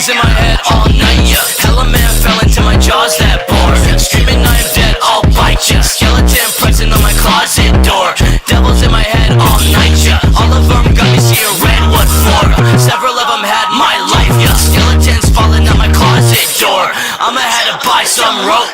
darkies in my head all night, yeah. Hella man fell into my jaws that bore. Screaming I am dead, I'll bite ya. Skeleton pressing on my closet door. Devils in my head all night, yeah. All of them got me seeing red, what for? Several of them had my life, yeah. Skeletons falling on my closet door. I'ma have to buy some rope.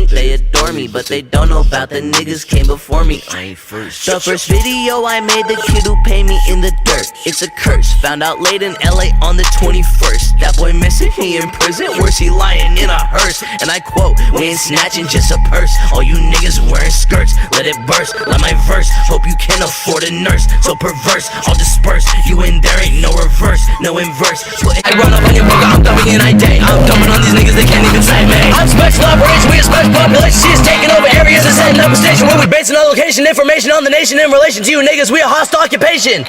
They adore me, but they don't know about the niggas came before me. The first video I made, the kid who paid me in the dirt. It's a curse, found out late in LA on the 21st. That boy missing, he in prison, worse he lying in a hearse. And I quote, we ain't snatching just a purse. All you niggas wearing skirts, let it burst, let my verse. Hope you can afford a nurse, so perverse, I'll disperse. You in there ain't no reverse, no inverse. I run up on your book, I'm dumping in I day. I'm dumping on these niggas, they can't even say me. I'm special operations, we a special population. She is taking over areas and setting up a station where we basing our location, information on the nation in relation to you niggas. We a hostile occupation.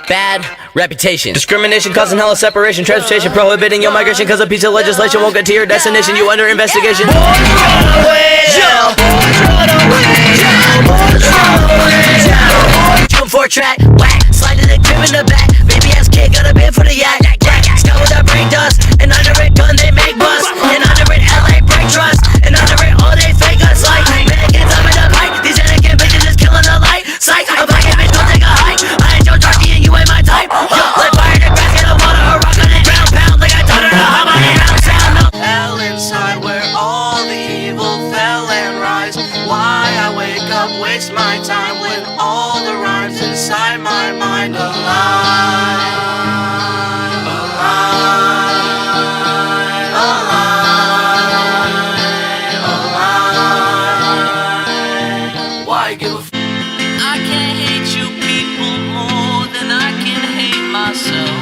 Bad reputation. Discrimination causing hella separation. Transportation prohibiting your migration cause a piece of legislation won't get to your destination. You under investigation. Boys run away now. Boys run away now. Boys run away now. Jump for a track, whack. Slide to the crib in the back. Baby ass kid got a bid for the yak. Scout with that brain dust. And under it gun they make bust. And under it LA break trust. And under it all they fake us like mannequins up in the pipe. These mannequin bitches is killing the light. Psych, I'm back bitch, don't take a hike. I ain't Joe Darkie and you ain't my type. Like fire in the grass, get a water, a rock on it. Ground pound like I taught her to hop on it. Round sound. Hell inside where all the evil fell and rise. Why I wake up, waste my time when all the rhymes inside my mind align. Why give a f? I can't hate you people more than I can hate myself.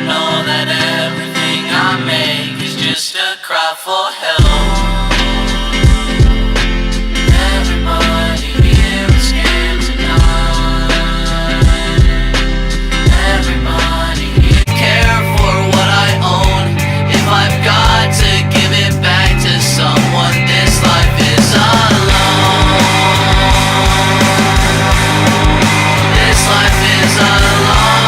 Know that everything I make is just a cry for help. Everybody here is scared tonight. Everybody here care for what I own. If I've got to give it back to someone, this life is alone. This life is alone.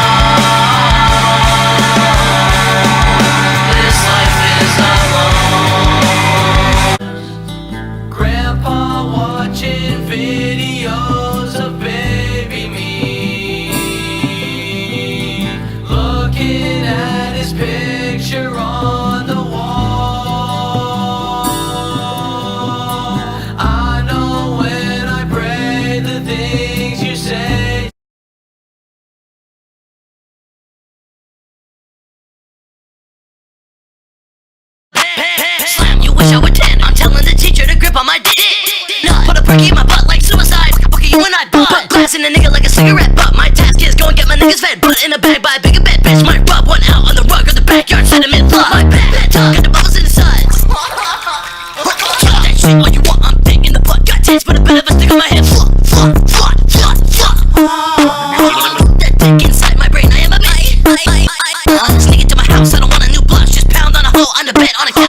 This life is alone. Grandpa watching videos of baby me, looking at his picture on the wall. I know when I pray the things you say. Slam, you wish I were 10. I'm telling the teacher to grip on my dick. Put a perky in my butt like suicide. Fucking you and I butt. Put glass in a nigga like a cigarette butt. My task is go and get my niggas fed. Put in a bag by a bigger bed. Bitch might rub one out on the rug or the backyard sediment flood. My bad tongue got the bubbles in the suds. Kill that shit all you want. I'm dick in the butt. Got taste but a bit of a stick on my head. Fuck. That dick inside my brain. I am a man.